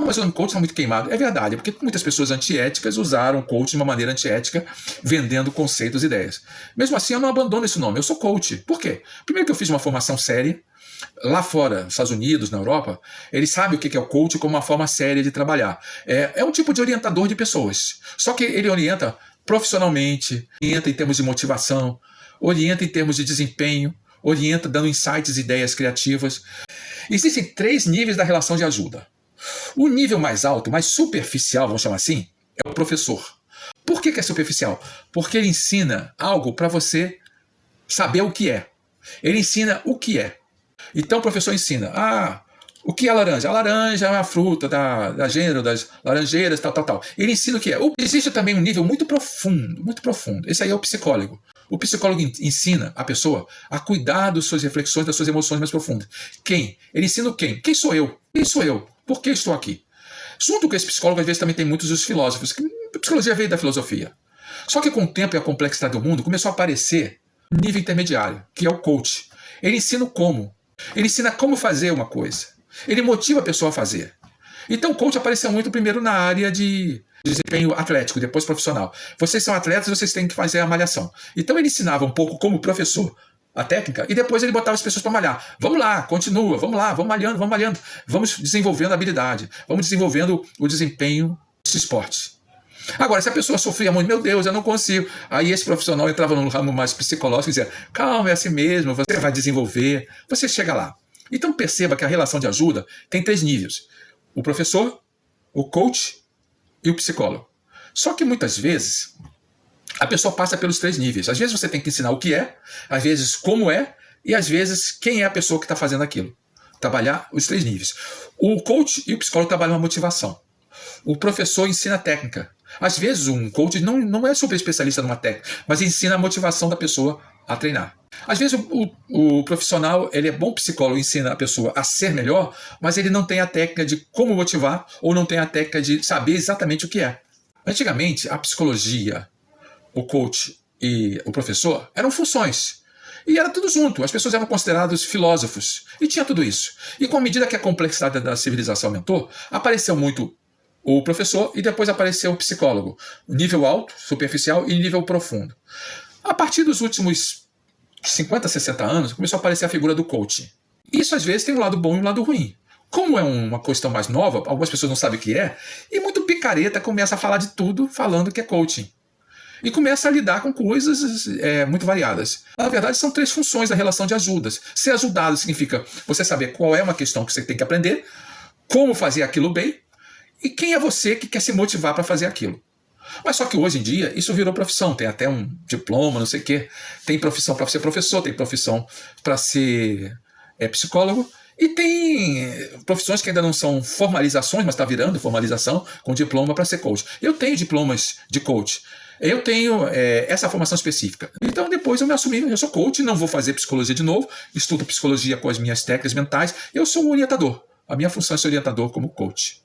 mas o coach está muito queimado. É verdade, porque muitas pessoas antiéticas usaram o coach de uma maneira antiética, vendendo conceitos e ideias. Mesmo assim, eu não abandono esse nome, eu sou coach. Por quê? Primeiro que eu fiz uma formação séria. Lá fora, nos Estados Unidos, na Europa, eles sabem o que é o coach como uma forma séria de trabalhar. É um tipo de orientador de pessoas. Só que ele orienta profissionalmente, orienta em termos de motivação, orienta em termos de desempenho, orienta dando insights, ideias criativas. Existem 3 níveis da relação de ajuda. O nível mais alto, mais superficial, vamos chamar assim, é o professor. Por que é superficial? Porque ele ensina algo para você saber o que é. Ele ensina o que é. Então o professor ensina, o que é a laranja? A laranja é uma fruta da gênero das laranjeiras, tal. Ele ensina o que é. Existe também um nível muito profundo, muito profundo. Esse aí é o psicólogo. O psicólogo ensina a pessoa a cuidar das suas reflexões, das suas emoções mais profundas. Quem? Ele ensina o quem? Quem sou eu? Quem sou eu? Por que estou aqui? Junto com esse psicólogo, às vezes também tem muitos dos filósofos. A psicologia veio da filosofia. Só que com o tempo e a complexidade do mundo, começou a aparecer um nível intermediário, que é o coach. Ele ensina o como. Ele ensina como fazer uma coisa. Ele motiva a pessoa a fazer. Então o coach apareceu muito primeiro na área de desempenho atlético, depois profissional. Vocês são atletas, vocês têm que fazer a malhação. Então ele ensinava um pouco como professor a técnica e depois ele botava as pessoas para malhar. Vamos lá, continua, vamos lá, vamos malhando. Vamos desenvolvendo a habilidade, vamos desenvolvendo o desempenho desse esporte. Agora, se a pessoa sofria muito, meu Deus, eu não consigo. Aí esse profissional entrava num ramo mais psicológico e dizia, calma, é assim mesmo, você vai desenvolver, você chega lá. Então perceba que a relação de ajuda tem 3 níveis. O professor, o coach e o psicólogo. Só que muitas vezes a pessoa passa pelos 3 níveis. Às vezes você tem que ensinar o que é, às vezes como é, e às vezes quem é a pessoa que está fazendo aquilo. Trabalhar os 3 níveis. O coach e o psicólogo trabalham a motivação. O professor ensina a técnica. Às vezes um coach não é super especialista numa técnica, mas ensina a motivação da pessoa a treinar. Às vezes o profissional ele é bom psicólogo, ensina a pessoa a ser melhor, mas ele não tem a técnica de como motivar ou não tem a técnica de saber exatamente o que é. Antigamente, a psicologia, o coach e o professor eram funções. E era tudo junto, as pessoas eram consideradas filósofos. E tinha tudo isso. E com a medida que a complexidade da civilização aumentou, apareceu muito o professor e depois apareceu o psicólogo. Nível alto, superficial e nível profundo. A partir dos últimos 50, 60 anos, começou a aparecer a figura do coaching. Isso às vezes tem um lado bom e um lado ruim. Como é uma questão mais nova, algumas pessoas não sabem o que é, e muito picareta começa a falar de tudo falando que é coaching. E começa a lidar com coisas muito variadas. Na verdade, são 3 funções da relação de ajudas. Ser ajudado significa você saber qual é uma questão que você tem que aprender, como fazer aquilo bem, e quem é você que quer se motivar para fazer aquilo. Mas só que hoje em dia isso virou profissão, tem até um diploma, não sei o quê. Tem profissão para ser professor, tem profissão para ser psicólogo, e tem profissões que ainda não são formalizações, mas está virando formalização com diploma para ser coach. Eu tenho diplomas de coach. Eu tenho essa formação específica. Então depois eu me assumi, eu sou coach, não vou fazer psicologia de novo, estudo psicologia com as minhas técnicas mentais, eu sou um orientador. A minha função é ser orientador como coach.